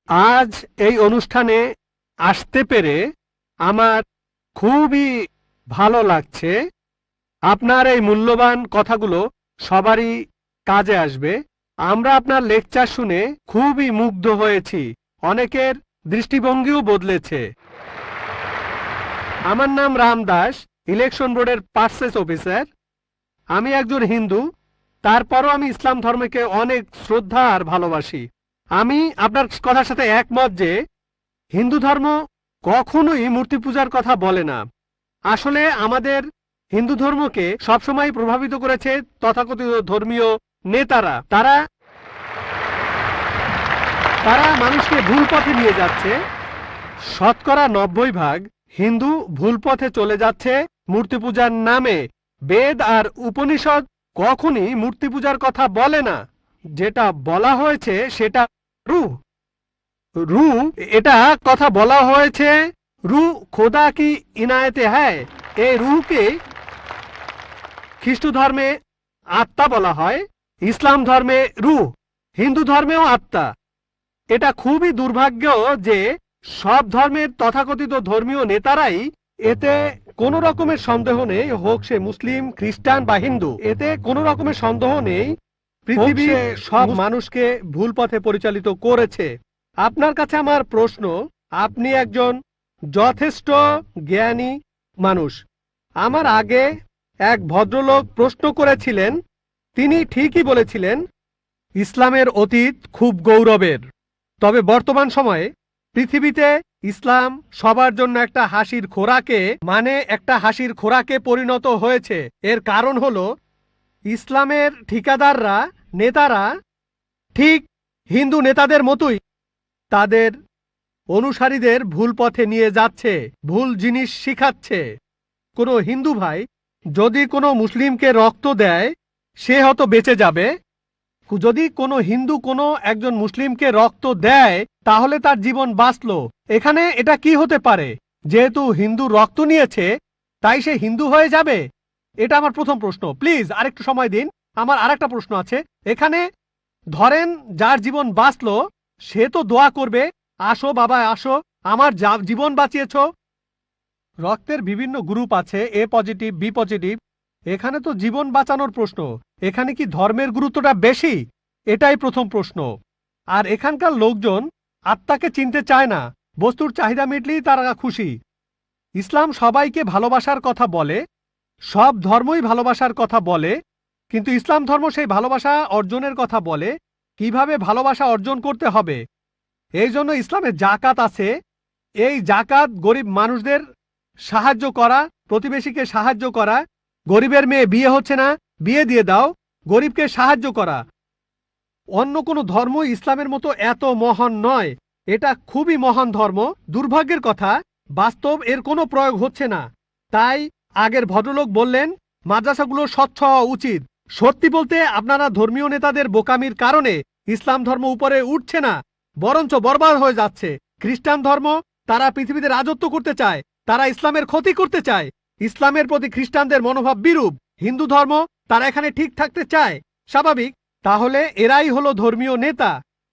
আজ এই অনুষ্ঠানে আসতে পেরে আমার খুবই ভালো লাগছে। আপনার এই মূল্যবান কথাগুলো সবারই কাজে আসবে। আমরা আপনার লেকচার শুনে খুবই মুগ্ধ হয়েছি, অনেকের দৃষ্টিভঙ্গিও বদলেছে। আমার নাম রাম দাস, ইলেকশন বোর্ডের পার্সেস অফিসার। আমি একজন হিন্দু, তারপরও আমি ইসলাম ধর্মকে অনেক শ্রদ্ধা আর ভালোবাসি। আমি আপনার কথার সাথে একমত যে হিন্দু ধর্ম কখনোই মূর্তি পূজার কথা বলে না। আসলে আমাদের হিন্দু ধর্মকে সবসময় প্রভাবিত করেছে তথাকথিত ধর্মীয় নেতারা। তারা মানুষকে ভুল পথে নিয়ে যাচ্ছে। শতকরা 90% হিন্দু ভুল পথে চলে যাচ্ছে মূর্তি পূজার নামে। বেদ আর উপনিষদ কখনই মূর্তি পূজার কথা বলে না। যেটা বলা হয়েছে সেটা রূহ। রূহ এটা কথা বলা হয়েছে, রূহ খোদা কি ইনায়েতে হ্যায়। এই রূহকে খ্রিস্ট ধর্মে আত্মা বলা হয়, ইসলাম ধর্মে রূহ, হিন্দু ধর্মেও আত্মা। এটা খুবই দুর্ভাগ্য যে সব ধর্মের তথাকথিত ধর্মীয় নেতারাই, এতে কোনো রকমের সন্দেহ নেই, হোক সে মুসলিম, খ্রিস্টান বা হিন্দু, এতে কোনো রকমের সন্দেহ নেই, পৃথিবীর সব মানুষকে ভুল পথে পরিচালিত করেছে। আপনার কাছে আমার প্রশ্ন, আপনি একজন যথেষ্ট জ্ঞানী মানুষ। আমার আগে এক ভদ্রলোক প্রশ্ন করেছিলেন, তিনি ঠিকই বলেছিলেন ইসলামের অতীত খুব গৌরবের, তবে বর্তমান সময়ে পৃথিবীতে ইসলাম সবার জন্য একটা হাসির খোরাকে, একটা হাসির খোরাকে পরিণত হয়েছে। এর কারণ হলো ইসলামের ঠিকাদাররা, নেতারা ঠিক হিন্দু নেতাদের মতোই তাদের অনুসারীদের ভুল পথে নিয়ে যাচ্ছে, ভুল জিনিস শিখাচ্ছে। কোনো হিন্দু ভাই যদি কোনো মুসলিমকে রক্ত দেয়, সে হয়তো বেঁচে যাবে। যদি কোনো হিন্দু কোনো একজন মুসলিমকে রক্ত দেয়, তাহলে তার জীবন বাঁচল। এখানে এটা কি হতে পারে? যেহেতু হিন্দু রক্ত নিয়েছে তাই সে হিন্দু হয়ে যাবে? এটা আমার প্রথম প্রশ্ন। প্লিজ আরেকটু সময় দিন, আমার আরেকটা প্রশ্ন আছে। এখানে ধরেন যার জীবন বাঁচল, সে তো দোয়া করবে, আসো বাবা আসো, আমার জীবন বাঁচিয়েছ। রক্তের বিভিন্ন গ্রুপ আছে, এ পজিটিভ, বি পজিটিভ। এখানে তো জীবন বাঁচানোর প্রশ্ন, এখানে কি ধর্মের গুরুত্বটা বেশি? এটাই প্রথম প্রশ্ন। আর এখানকার লোকজন আত্মাকে চিনতে চায় না, বস্তুর চাহিদা মিটলেই তারা খুশি। ইসলাম সবাইকে ভালোবাসার কথা বলে, সব ধর্মই ভালোবাসার কথা বলে, কিন্তু ইসলাম ধর্ম সেই ভালোবাসা অর্জনের কথা বলে, কিভাবে ভালোবাসা অর্জন করতে হবে। এই জন্য ইসলামে জাকাত আছে। এই জাকাত গরিব মানুষদের সাহায্য করা, প্রতিবেশীকে সাহায্য করা। গরিবের মেয়ে বিয়ে হচ্ছে না, বিয়ে দিয়ে দাও, গরিবকে সাহায্য করা। অন্য কোনো ধর্ম ইসলামের মতো এত মহান নয়। এটা খুবই মহান ধর্ম। দুর্ভাগ্যের কথা, বাস্তব এর কোনো প্রয়োগ হচ্ছে না। তাই আগের ভদ্রলোক বললেন মাদ্রাসাগুলো স্বচ্ছ হওয়া উচিত। সত্যি বলতে আপনারা ধর্মীয় নেতাদের বোকামির কারণে ইসলাম ধর্ম উপরে উঠছে না, বরঞ্চ বরবাদ হয়ে যাচ্ছে। খ্রিস্টান ধর্ম, তারা পৃথিবীতে রাজত্ব করতে চায়, তারা ইসলামের ক্ষতি করতে চায়। ইসলামের প্রতি খ্রিস্টানদের মনোভাব বিরূপ। হিন্দু ধর্ম, তারা এখানে ঠিক থাকতে চায়, স্বাভাবিক। তাহলে এরাই হলো ধর্মীয় নেতা।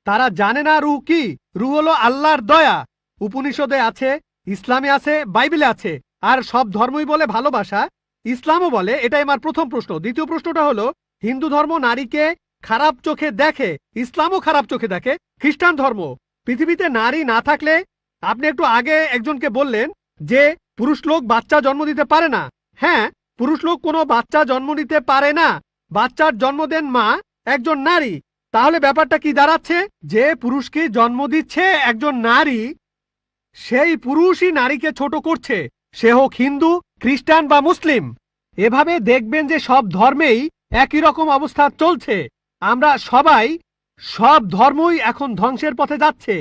তারা জানে না রূহ কি। রূহ হলো আল্লাহর দয়া। উপনিষদে আছে, ইসলামে আছে, বাইবেলে আছে। আর সব ধর্মই বলে ভালোবাসা, ইসলামও বলে। এটাই আমার প্রথম প্রশ্ন। দ্বিতীয় প্রশ্নটা হলো, হিন্দু ধর্ম নারীকে খারাপ চোখে দেখে, ইসলামও খারাপ চোখে দেখে। খ্রিস্টান ধর্ম, পৃথিবীতে নারী না থাকলে, আপনি একটু আগে একজনকে বললেন যে পুরুষ লোক বাচ্চা জন্ম দিতে পারে না। হ্যাঁ, পুরুষ লোক কোনো বাচ্চা জন্ম দিতে পারে না। বাচ্চার জন্ম দেন মা, একজন নারী। তাহলে ব্যাপারটা কি দাঁড়াচ্ছে? যে পুরুষকে জন্ম দিচ্ছে একজন নারী, সেই পুরুষই নারীকে ছোট করছে, সে হোক হিন্দু, খ্রিস্টান বা মুসলিম। এভাবে দেখবেন যে সব ধর্মেই একই রকম অবস্থা চলছে। আমরা সবাই, সব ধর্মই এখন ধ্বংসের পথে যাচ্ছে।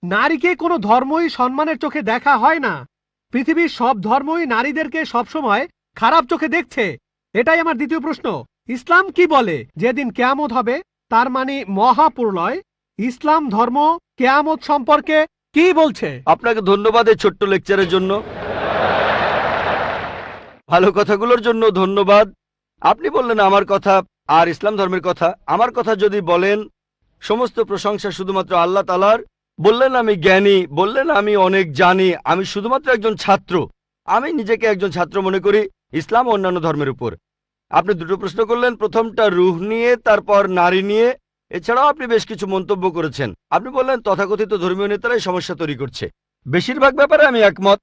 নারীকে কোনো ধর্মই সম্মানের চোখে দেখা হয় না। পৃথিবীর সব ধর্মই নারীদেরকে সবসময় খারাপ চোখে দেখছে। এটাই আমার দ্বিতীয় প্রশ্ন। ইসলাম কি বলে? যেদিন কিয়ামত হবে, তার মানে মহাপ্রলয়, ইসলাম ধর্ম কিয়ামত সম্পর্কে কি বলছে? আপনাকে ধন্যবাদ এই ছোট্ট লেকচারের জন্য, ভালো কথাগুলোর জন্য ধন্যবাদ। আপনি বললেন আমার কথা আর ইসলাম ধর্মের কথা। আমার কথা যদি বলেন, সমস্ত প্রশংসা শুধুমাত্র আল্লাহ তাআলার, বললেন আমি জ্ঞানী, বললেন আমি অনেক জানি, আমি শুধুমাত্র একজন ছাত্র। আমি নিজেকে একজন ছাত্র মনে করি ইসলাম ও অন্যান্য ধর্মের উপর। আপনি দুটো প্রশ্ন করলেন, প্রথমটা রূহ নিয়ে, তারপর নারী নিয়ে। এছাড়াও আপনি বেশ কিছু মন্তব্য করেছেন। আপনি বললেন তথাকথিত ধর্মীয় নেতারাই সমস্যা তৈরি করছে। বেশিরভাগ ব্যাপারে আমি একমত।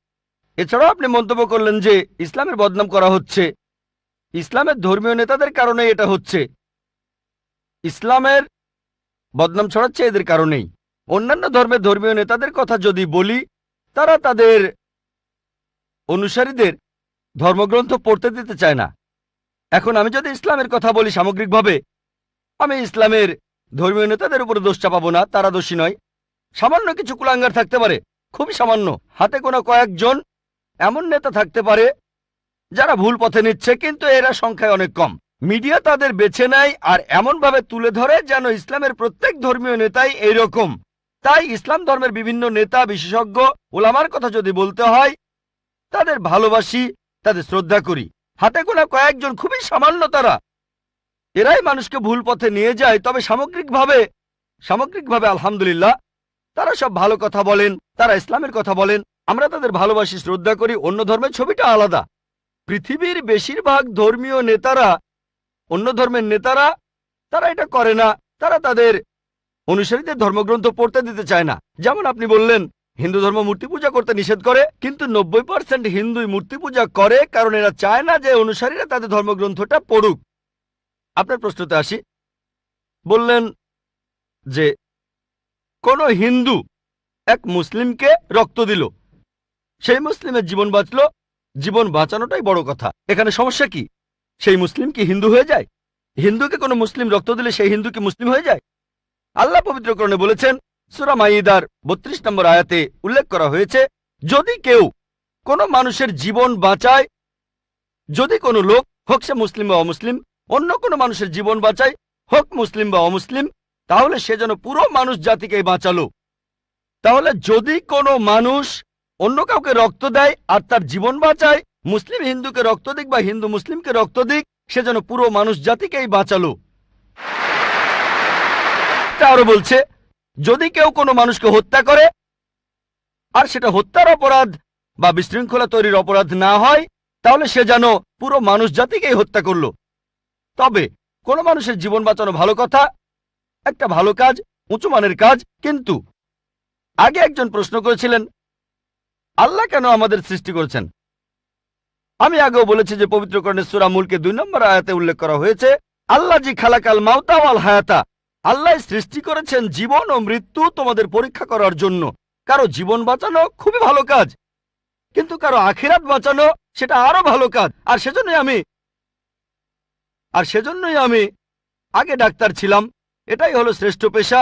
এছাড়াও আপনি মন্তব্য করলেন যে ইসলামের বদনাম করা হচ্ছে, ইসলামের ধর্মীয় নেতাদের কারণে এটা হচ্ছে, ইসলামের বদনাম ছড়াচ্ছে এদের কারণেই। অন্যান্য ধর্মের ধর্মীয় নেতাদের কথা যদি বলি, তারা তাদের অনুসারীদের ধর্মগ্রন্থ পড়তে দিতে চায় না। এখন আমি যদি ইসলামের কথা বলি সামগ্রিকভাবে, আমি ইসলামের ধর্মীয় নেতাদের উপরে দোষ চাপাবো না, তারা দোষী নয়। সামান্য কিছু কুলাঙ্গার থাকতে পারে, খুবই সামান্য, হাতে গোনা কয়েকজন এমন নেতা থাকতে পারে যারা ভুল পথে নিচ্ছে, কিন্তু এরা সংখ্যায় অনেক কম। মিডিয়া তাদের বেছে নেয় আর এমনভাবে তুলে ধরে যেন ইসলামের প্রত্যেক ধর্মীয় নেতাই এইরকম। তাই ইসলাম ধর্মের বিভিন্ন নেতা, বিশেষজ্ঞ, ওলামার কথা যদি বলতে হয়, তাদের ভালোবাসি, তাদের শ্রদ্ধা করি। হাতে গোনা কয়েকজন, খুবই সামান্য তারা, এরাই মানুষকে ভুল পথে নিয়ে যায়। তবে সামগ্রিকভাবে আলহামদুলিল্লাহ, তারা সব ভালো কথা বলেন, তারা ইসলামের কথা বলেন, আমরা তাদের ভালোবাসি, শ্রদ্ধা করি। অন্য ধর্মের ছবিটা আলাদা। পৃথিবীর বেশিরভাগ ধর্মীয় নেতারা, অন্য ধর্মের নেতারা, তারা এটা করে না। তারা তাদের অনুসারীদের ধর্মগ্রন্থ পড়তে দিতে চায় না। যেমন আপনি বললেন হিন্দু ধর্ম মূর্তি পূজা করতে নিষেধ করে, কিন্তু 90% হিন্দুই মূর্তি পূজা করে কারণ এরা চায় না যে অনুসারীরা তাদের ধর্মগ্রন্থটা পড়ুক। আপনার প্রশ্নতে আসি। বললেন যে কোন হিন্দু এক মুসলিমকে রক্ত দিল, সেই মুসলিমের জীবন বাঁচল। জীবন বাঁচানোটাই বড় কথা। এখানে সমস্যা কি? সেই মুসলিম কি হিন্দু হয়ে যায়? হিন্দুকে কোনো মুসলিম রক্ত দিলে সেই হিন্দু কি মুসলিম হয়ে যায়? আল্লাহ পবিত্রকরণে বলেছেন, সূরা মাইদার 32 নম্বর আয়াতে উল্লেখ করা হয়েছে, যদি কেউ কোনো মানুষের জীবন বাঁচায়, যদি কোনো লোক, হোক সে মুসলিম বা অমুসলিম, অন্য কোনো মানুষের জীবন বাঁচায়, হোক মুসলিম বা অমুসলিম, তাহলে সে যেন পুরো মানুষ জাতিকে বাঁচালো। তাহলে যদি কোনো মানুষ অন্য কাউকে রক্ত দেয় আর তার জীবন বাঁচায়, মুসলিম হিন্দুকে রক্ত দিক বা হিন্দু মুসলিমকে রক্ত দিক, সে যেন পুরো মানুষ জাতিকেই বাঁচালো। আরো বলছে, যদি কেউ কোনো মানুষকে হত্যা করে আর সেটা হত্যার অপরাধ বা বিশৃঙ্খলা তৈরির অপরাধ না হয়, তাহলে সে যেন পুরো মানুষ জাতিকেই হত্যা করলো। তবে কোনো মানুষের জীবন বাঁচানো ভালো কথা, একটা ভালো কাজ, উঁচু মানের কাজ। কিন্তু আগে একজন প্রশ্ন করেছিলেন, আল্লাহ কেন আমাদের সৃষ্টি করেছেন? আমি আগেও বলেছি যে পবিত্র কোরআনের সূরা মুলকে 2 নম্বর আয়াতে উল্লেখ করা হয়েছে, আল্লাহ জি খালাকাল মাউতা ওয়াল হায়াতা, আল্লাহ সৃষ্টি করেছেন জীবন ও মৃত্যু তোমাদের পরীক্ষা করার জন্য। কারো জীবন বাঁচানো খুবই ভালো কাজ, কিন্তু কারো আখিরাত বাঁচানো সেটা আরো ভালো কাজ। আর সেজন্যই আমি আগে ডাক্তার ছিলাম। এটাই হলো শ্রেষ্ঠ পেশা,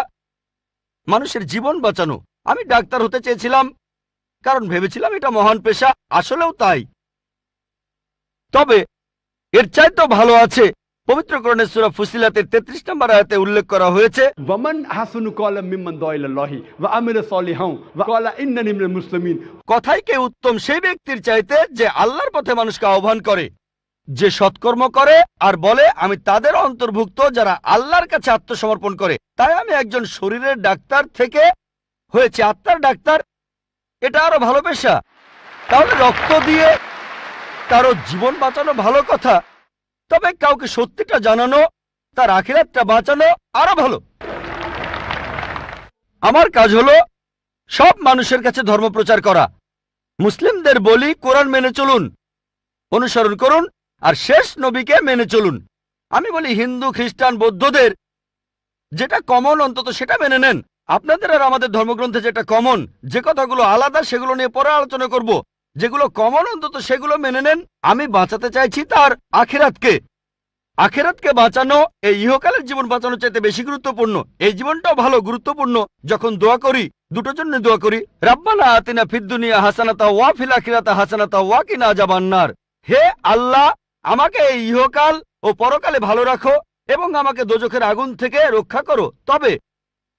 মানুষের জীবন বাঁচানো। আমি ডাক্তার হতে চেয়েছিলাম কারণ ভেবেছিলাম এটা মহান পেশা, আসলেও তাই। তবে এর চাইতেও ভালো আছে। পবিত্র কোরআনের সূরা ফুসিলাতের 33 নম্বর আয়াতে উল্লেখ করা হয়েছে, ওয়ামান হাসানু কাওলাম মিম্মান দাআ ইলাল্লাহি ওয়া আমিলা সালিহান ওয়া ক্বালা ইন্নানি মিনাল মুসলিমিন। কথাই কে উত্তম সেই ব্যক্তির চাইতে যে আল্লাহর পথে মানুষকে আহ্বান করে, যে সৎকর্ম করে আর বলে আমি তাদের অন্তর্ভুক্ত যারা আল্লাহর কাছে আত্মসমর্পণ করে। তাই আমি একজন শরীরের ডাক্তার থেকে হয়েছে আত্মার ডাক্তার, এটা আরো ভালো পেশা। তাহলে রক্ত দিয়ে কারো জীবন বাঁচানো ভালো কথা, তবে কাউকে সত্যিটা জানানো, তার আখিরাতটা বাঁচানো আরো ভালো। আমার কাজ হলো সব মানুষের কাছে ধর্ম প্রচার করা। মুসলিমদের বলি কোরআন মেনে চলুন, অনুসরণ করুন, আর শেষ নবীকে মেনে চলুন। আমি বলি হিন্দু, খ্রিস্টান, বৌদ্ধদের যেটা কমন অন্তত সেটা মেনে নেন। আপনাদের আর আমাদের ধর্মগ্রন্থে যেটা কমন, যে কথাগুলো আলাদা সেগুলো নিয়ে পরে আলোচনা করব। যেগুলো কমন অন্তত সেগুলো মেনে নেন। আমি বাঁচাতে চাইছি তার আখিরাতকে। আখিরাতকে বাঁচানো এই ইহকালের জীবন বাঁচানোর চাইতে বেশি গুরুত্বপূর্ণ। এই জীবনটাও ভালো গুরুত্বপূর্ণ। যখন দোয়া করি দুটোর জন্য দোয়া করি, রাব্বানা আতিনা ফিদ দুনিয়া হাসানাতা ওয়া ফিল আখিরাতি হাসানাতা ওয়া কিনা আযাবান্নার। হে আল্লাহ, আমাকে এই ইহকাল ও পরকালে ভালো রাখো এবং আমাকে দোজখের আগুন থেকে রক্ষা করো। তবে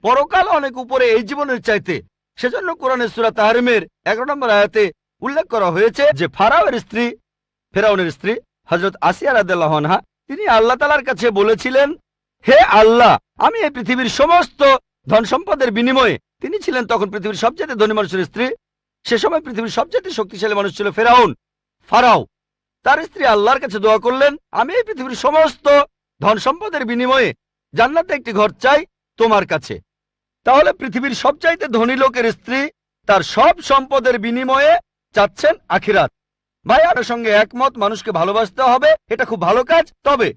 পরকাল অনেক উপরে এই জীবনের চাইতে। সেজন্য কোরআনের সূরা তাহরিমের 11 নম্বর আয়াতে উল্লেখ করা হয়েছে যে ফেরাউনের স্ত্রী হযরত আসিয়া রাদিয়াল্লাহু আনহা, তিনি আল্লাহ তাআলার কাছে বলেছিলেন, হে আল্লাহ, আমি এই পৃথিবীর সমস্ত ধন সম্পদের বিনিময়ে তিনি ছিলেন তখন পৃথিবীর সবচেয়ে ধনী মানুষের স্ত্রী। সে সময় পৃথিবীর সবচেয়ে শক্তিশালী মানুষ ছিল ফারাও। তার স্ত্রী আল্লাহর কাছে দোয়া করলেন, আমি এই পৃথিবীর সমস্ত ধন সম্পদের বিনিময়ে জান্নাতে একটি ঘর চাই তোমার কাছে। তাহলে পৃথিবীর সবচাইতে ধনী লোকের স্ত্রী তার সব সম্পদের বিনিময়ে চাচ্ছেন আখিরাত। ভাই, আপনার সঙ্গে একমত, মানুষকে ভালোবাসতে হবে, এটা খুব ভালো কাজ। তবে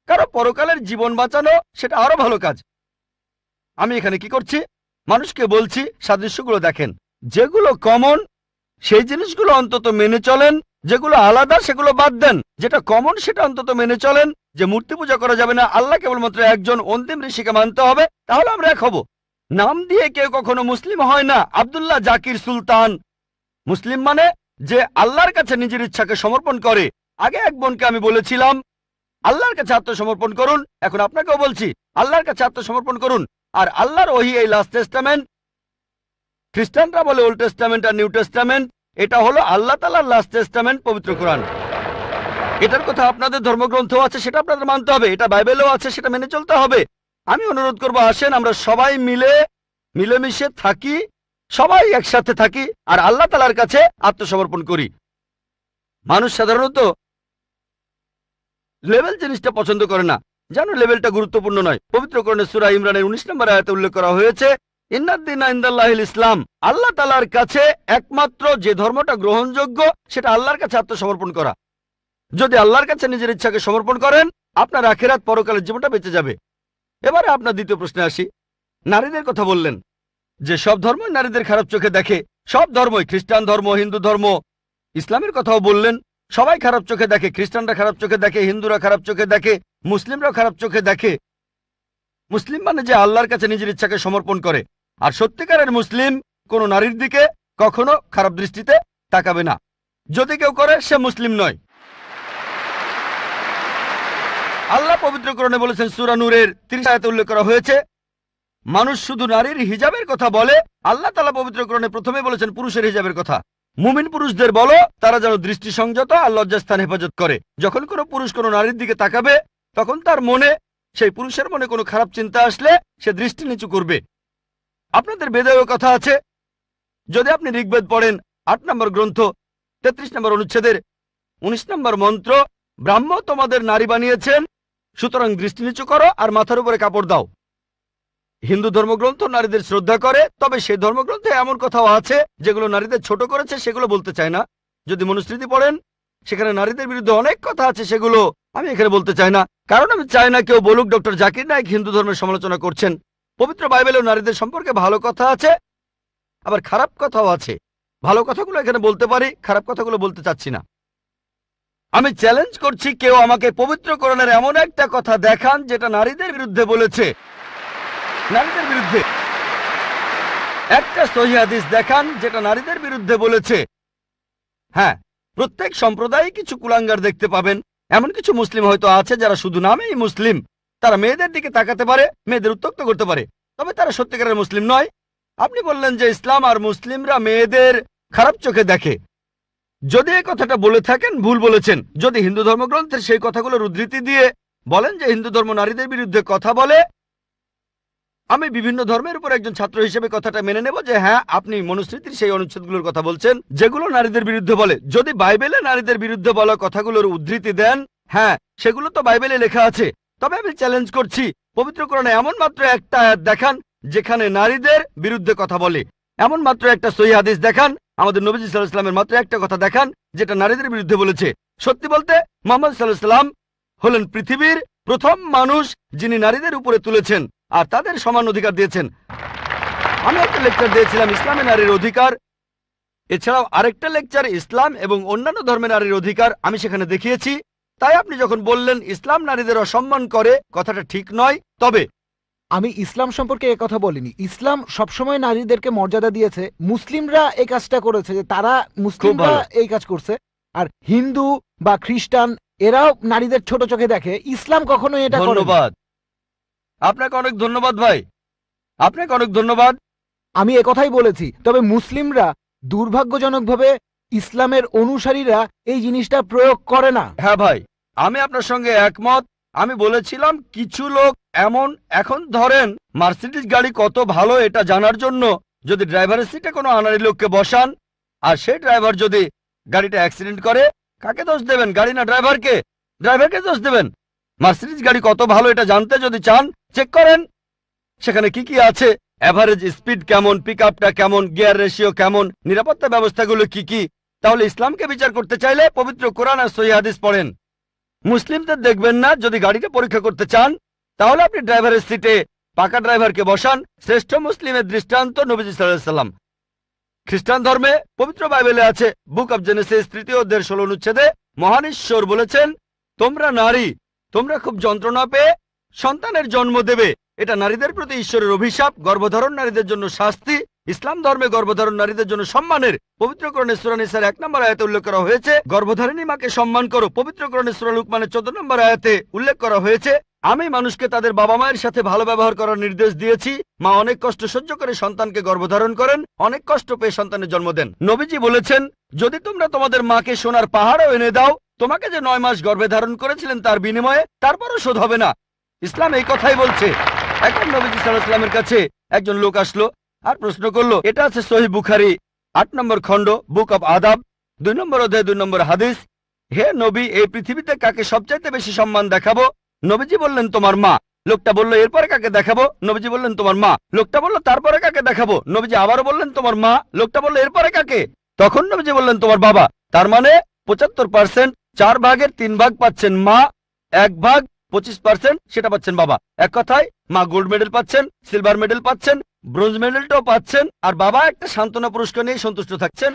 কারো পরকালের জীবন বাঁচানো সেটা আরো ভালো কাজ। আমি এখানে কি করছি? মানুষকে বলছি সাদৃশ্যগুলো দেখেন, যেগুলো কমন সেই জিনিসগুলো অন্তত মেনে চলেন, যেগুলো আলাদা সেগুলো বাদ দেন। যেটা কমন সেটা অন্তত মেনে চলেন, যে মূর্তি পূজা করা যাবে না, আল্লাহ কেবলমাত্র একজন, অন্তিম ঋষিকে মানতে হবে, তাহলে আমরা এক হব। নাম দিয়ে কেউ কখনো মুসলিম হয় না। আব্দুল্লাহ জাকির সুলতান মুসলিম মানে যে আল্লাহর কাছে নিজের ইচ্ছাকে সমর্পণ করে। আগে এক বোনকে আমি বলেছিলাম আল্লাহর কাছে আত্মসমর্পণ করুন, এখন আপনাকেও বলছি আল্লাহর কাছে আত্মসমর্পণ করুন। আর আল্লাহর ওহী এই লাস্ট টেস্টামেন্ট, খ্রিস্টানরা বলে ওল্ড টেস্টামেন্ট আর নিউ টেস্টামেন্ট, এটা হলো আল্লাহ তাআলার লাস্ট টেস্টামেন্ট, পবিত্র কোরআন। এটার কথা আপনাদের ধর্মগ্রন্থ আছে, সেটা আপনাদের মানতে হবে। এটা বাইবেলেও আছে, সেটা মেনে চলতে হবে। আমি অনুরোধ করব, আসেন আমরা সবাই মিলেমিশে থাকি, সবাই একসাথে থাকি আর আল্লাহ তাআলার কাছে আত্মসমর্পণ করি। মানুষ সাধারণত লেভেল জিনিসটা পছন্দ করে না, জানো লেভেলটা গুরুত্বপূর্ণ নয়। পবিত্র কোরআনে সূরা ইমরানের 19 নম্বর আয়াতে উল্লেখ করা হয়েছে, ইন্নাদ-দীনা ইনদাল্লাহিল ইসলাম, আল্লাহ তাআলার কাছে একমাত্র যে ধর্মটা গ্রহণযোগ্য সেটা আল্লাহর কাছে আত্মসমর্পণ করা। যদি আল্লাহর কাছে নিজের ইচ্ছাকে সমর্পণ করেন, আপনার আখিরাত পরকালের জীবনটা বেঁচে যাবে। এবারে আপনার দ্বিতীয় প্রশ্নে আসি। নারীদের কথা বললেন যে সব ধর্মই নারীদের খারাপ চোখে দেখে, সব ধর্মই, খ্রিস্টান ধর্ম, হিন্দু ধর্ম, ইসলামের কথাও বললেন, সবাই খারাপ চোখে দেখে। খ্রিস্টানরা খারাপ চোখে দেখে, হিন্দুরা খারাপ চোখে দেখে, মুসলিমরাও খারাপ চোখে দেখে। মুসলিম মানে যে আল্লাহর কাছে নিজের ইচ্ছাকে সমর্পণ করে। আর সত্যিকারের মুসলিম কোনো নারীর দিকে কখনো খারাপ দৃষ্টিতে তাকাবে না। যদি কেউ করে সে মুসলিম নয়। আল্লাহ পবিত্র কোরআনে বলেছেন, সূরা নূরের 30 আয়াতে উল্লেখ করা হয়েছে, মানুষ শুধু নারীর হিজাবের কথা বলে। আল্লাহ তাআলা পবিত্র কোরআনে প্রথমে বলেছেন পুরুষের হিজাবের কথা। মুমিন পুরুষদের বলো তারা যেন দৃষ্টি সংযত আর লজ্জাস্থান হেফাজত করে। যখন কোনো পুরুষ কোনো নারীর দিকে তাকাবে, তখন তার মনে, সেই পুরুষের মনে কোনো খারাপ চিন্তা আসলে সে দৃষ্টি নিচু করবে। আপনাদের বেদেও কথা আছে, যদি আপনি ঋগ্বেদ পড়েন 8 নম্বর গ্রন্থ 33 নম্বর অনুচ্ছেদের 19 নম্বর মন্ত্র, ব্রাহ্ম তোমাদের নারী বানিয়েছেন, সুতরাং দৃষ্টি নিচু করো আর মাথার উপরে কাপড় দাও। হিন্দু ধর্মগ্রন্থ নারীদের শ্রদ্ধা করে, তবে সেই ধর্মগ্রন্থে এমন কথাও আছে যেগুলো নারীদের ছোট করেছে, সেগুলো বলতে চায় না। যদি মনুস্মৃতি পড়েন, সেখানে নারীদের বিরুদ্ধে অনেক কথা আছে, সেগুলো আমি এখানে বলতে চাই না, কারণ আমি চাই না কেউ বলুক ডক্টর জাকির নায়েক হিন্দু ধর্মের সমালোচনা করছেন। পবিত্র বাইবেলেও নারীদের সম্পর্কে ভালো কথা আছে, আবার খারাপ কথাও আছে। ভালো কথাগুলো এখানে বলতে পারি, খারাপ কথাগুলো বলতে চাচ্ছি না। আমি চ্যালেঞ্জ করছি, কেউ আমাকে পবিত্র কোরআনের এমন একটা কথা দেখান যেটা নারীদের বিরুদ্ধে বলেছে। নারীদের বিরুদ্ধে একটা সহিহ হাদিস দেখান যেটা নারীদের বিরুদ্ধে বলেছে। হ্যাঁ, প্রত্যেক সম্প্রদায়ে কিছু কুলাঙ্গার দেখতে পাবেন। এমন কিছু মুসলিম হয়তো আছে যারা শুধু নামেই মুসলিম, তারা মেয়েদের দিকে তাকাতে পারে, মেয়েদের উত্ত্যক্ত করতে পারে, তবে তারা সত্যিকারের মুসলিম নয়। আপনি বললেন যে ইসলাম আর মুসলিমরা মেয়েদের খারাপ চোখে দেখে। যদি এই কথাটা বলে থাকেন, ভুল বলেছেন। যদি হিন্দু ধর্মগ্রন্থের সেই কথাগুলোর উদ্ধৃতি দিয়ে বলেন যে হিন্দু ধর্ম নারীদের বিরুদ্ধে কথা বলে, আমি বিভিন্ন ধর্মের উপর একজন ছাত্র হিসেবে কথাটা মেনে নেব যে হ্যাঁ, আপনি মনুস্মৃতির সেই অনুচ্ছেদগুলোর কথা বলছেন যেগুলো নারীদের বিরুদ্ধে বলে। যদি বাইবেলে নারীদের বিরুদ্ধে বলা কথাগুলোর উদ্ধৃতি দেন, হ্যাঁ, সেগুলো তো বাইবেলে লেখা আছে, তবে আমি চ্যালেঞ্জ করছি, পবিত্র কোরআনে এমন মাত্র একটা আয়াত দেখান যেখানে নারীদের বিরুদ্ধে কথা বলে। এমন মাত্র একটা সহিহ হাদিস দেখান, আমাদের নবীজি সাল্লাল্লাহু আলাইহি ওয়াসাল্লামের মাত্র একটা কথা দেখান যেটা নারীদের বিরুদ্ধে বলেছে। সত্যি বলতে মুহাম্মদ সাল্লাল্লাহু আলাইহি ওয়াসাল্লাম হলেন পৃথিবীর প্রথম মানুষ যিনি নারীদের উপরে তুলেছেন আর তাদের সমান অধিকার দিয়েছেন। আমি একটা লেকচার দিয়েছিলাম ইসলামে নারীর অধিকার, এছাড়াও আরেকটা লেকচার ইসলাম এবং অন্যান্য ধর্মের নারীর অধিকার, আমি সেখানে দেখিয়েছি। তাই আপনি যখন বললেন ইসলাম নারীদের অসম্মান করে, কথাটা ঠিক নয়। তবে আমি ইসলাম সম্পর্কে কথা বলিনি। ইসলাম সবসময় নারীদেরকে মর্যাদা দিয়েছে। মুসলিমরা এই কাজটা করেছে, যে তারা মুসলিমরা এই কাজ করছে। আর হিন্দু বা খ্রিস্টান এরাও নারীদের ছোট চোখে দেখে। ইসলাম কখনো এটা করে না। ধন্যবাদ আপনাকে, অনেক ধন্যবাদ ভাই, আপনাকে অনেক ধন্যবাদ। আমি একথাই বলেছি। তবে মুসলিমরা দুর্ভাগ্যজনকভাবে ইসলামের অনুসারীরা এই জিনিসটা প্রয়োগ করে না। হ্যাঁ ভাই, আমি আপনার সঙ্গে একমত। আমি বলেছিলাম কিছু লোক এমন, এখন ধরেন মার্সিডিজ গাড়ি কত ভালো এটা জানার জন্য যদি ড্রাইভারের সিটে কোনো আনাড়ি লোককে বসান আর সেই ড্রাইভার যদি গাড়িটা অ্যাক্সিডেন্ট করে, কাকে দোষ দেবেন? গাড়ি না ড্রাইভারকে? ড্রাইভারকে দোষ দেবেন। মার্সিডিজ গাড়ি কত ভালো এটা জানতে যদি চান চেক করেন সেখানে কি কি আছে, এভারেজ স্পিড কেমন, পিকআপটা কেমন, গিয়ার রেশিও কেমন, নিরাপত্তা ব্যবস্থাগুলো কি কি। তাহলে ইসলামকে বিচার করতে চাইলে পবিত্র কোরআন আর সহিহ হাদিস পড়েন। মুসলিমদের দেখবেন না। যদি গাড়িটা পরীক্ষা করতে চান তাহলে আপনি ড্রাইভারের সিটে পাকা ড্রাইভারকে বসান। শ্রেষ্ঠ মুসলিমের দৃষ্টান্ত নবীজি সাল্লাল্লাহু আলাইহি ওয়াসাল্লাম। খ্রিস্টান ধর্মে পবিত্র বাইবেলে আছে, বুক অব জেনেসিস 3 অধ্যায়ের 16 অনুচ্ছেদে মহান ঈশ্বর বলেছেন, তোমরা নারী, তোমরা খুব যন্ত্রণা পেয়ে সন্তানের জন্ম দেবে। এটা নারীদের প্রতি ঈশ্বরের অভিশাপ, গর্ভধারণ নারীদের জন্য শাস্তি। ইসলাম ধর্মে গর্ভধারণ নারীদের জন্য সম্মানের। পবিত্র কোরআনে সূরা নিসার 1 নম্বর আয়াতে উল্লেখ করা হয়েছে গর্ভধারিণী মাকে সম্মান করো। পবিত্র কোরআনে সূরা লুকমানের 14 নম্বর আয়াতে উল্লেখ করা হয়েছে আমি মানুষকে তাদের বাবা মায়ের সাথে ভালো ব্যবহার করার নির্দেশ দিয়েছি। মা অনেক কষ্ট সহ্য করে সন্তানকে গর্ভধারণ করেন, অনেক কষ্ট পেয়ে সন্তানের জন্ম দেন। নবীজি বলেছেন, যদি তোমরা তোমাদের মাকে সোনার পাহাড়ও এনে দাও, তোমাকে যে 9 মাস গর্ভে ধারণ করেছিলেন তার বিনিময়ে তারপরও শোধ হবে না। ইসলাম এই কথাই বলছে। এখন নবীজি সাল্লাল্লাহু আলাইহি ওয়াসাল্লামের কাছে একজন লোক আসলো আর প্রশ্ন করলো, এটা আছে সহিহ বুখারী 8 নম্বর খণ্ড, বুক অব আদাব 2 নম্বর অধ্যায় 2 নম্বর হাদিস, হে নবী, এই পৃথিবীতে কাকে সবচাইতে বেশি সম্মান দেখাবো? নবীজি বললেন, তোমার মা। লোকটা বলল, এরপরে কাকে দেখাবো? নবীজি বললেন, তোমার মা। লোকটা বলল, তারপরে কাকে দেখাবো? নবীজি আবারও বললেন, তোমার মা। লোকটা বলল, এরপরে কাকে? তখন নবীজি বললেন, তোমার বাবা। তার মানে 75%, 4 ভাগের 3 ভাগ পাচ্ছেন মা, 1 ভাগ 25% সেটা পাচ্ছেন বাবা। এক কথায় মা গোল্ড মেডেল পাচ্ছেন, সিলভার মেডেল পাচ্ছেন, ব্রোঞ্জ মেডেলটাও পাচ্ছেন, আর বাবা একটা সান্ত্বনা পুরস্কার নিয়ে সন্তুষ্ট থাকছেন।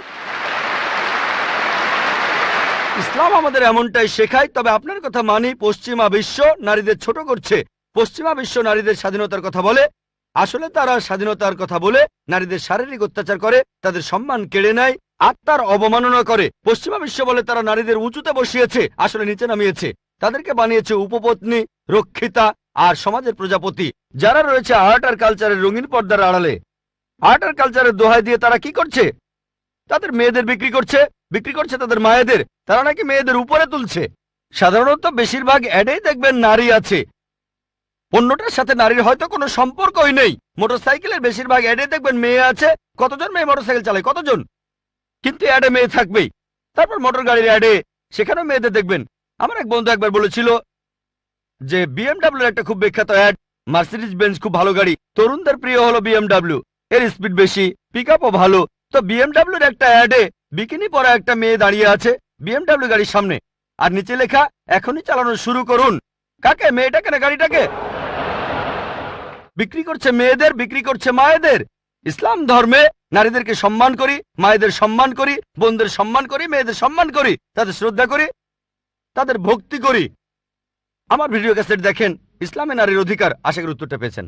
ইসলাম আমাদের এমনটাই শেখায়। তবে আপনার কথা মানি, পশ্চিমা বিশ্ব নারীদের ছোট করছে। পশ্চিমা বিশ্ব নারীদের স্বাধীনতার কথা বলে, আসলে তারা স্বাধীনতার কথা বলে নারীদের শারীরিক অত্যাচার করে, তাদের সম্মান কেড়ে নেয়, আত্মার অবমাননা করে। পশ্চিমা বিশ্ব বলে তারা নারীদের উঁচুতে বসিয়েছে, আসলে নিচে নামিয়েছে। তাদেরকে বানিয়েছে উপপত্নী, রক্ষিতা আর সমাজের প্রজাপতি, যারা রয়েছে আর্ট আর কালচারের রঙিন পর্দার আড়ালে। আর্ট আর কালচারের দোহাই দিয়ে তারা কি করছে? তাদের মেয়েদের বিক্রি করছে তাদের মায়েদের। তারা নাকি মেয়েদের উপরে তুলছে। সাধারণত বেশিরভাগ অ্যাডেই দেখবেন নারী আছে, পণ্যটার সাথে নারীর হয়তো কোনো সম্পর্কই নেই। মোটরসাইকেলের বেশিরভাগ অ্যাডে দেখবেন মেয়ে আছে। কতজন মেয়ে মোটরসাইকেল চালায়? কতজন? কিন্তু অ্যাডে মেয়ে থাকবেই। তারপর মোটর গাড়ির অ্যাডে, সেখানেও মেয়েদের দেখবেন। আমার এক বন্ধু একবার বলেছিল যে বিএমডাব্লিউর একটা খুব বিখ্যাত অ্যাড, মার্সিডিজ বেঞ্জ খুব ভালো গাড়ি, তরুণদের প্রিয় হলো বিএমডাব্লিউ, এর স্পিড বেশি, পিকআপও ভালো। তো বিএমডাব্লিউর একটা অ্যাডে বিকিনি পরা একটা মেয়ে দাঁড়িয়ে আছে বিএমডাব্লিউ গাড়ির সামনে, আর নিচে লেখা, এখনই চালানো শুরু করুন। কাকে? মেয়েটাকে না গাড়িটাকে? বিক্রি করছে মেয়েদের, বিক্রি করছে মায়েদের। ইসলাম ধর্মে নারীদেরকে সম্মান করি, মায়েদের সম্মান করি, বোনদের সম্মান করি, মেয়েদের সম্মান করি, তাদের শ্রদ্ধা করি, তাদের ভক্তি করি। আমার ভিডিও ক্যাসেট দেখেন, ইসলামে নারীর অধিকার। আশা করি উত্তরটা পেয়েছেন।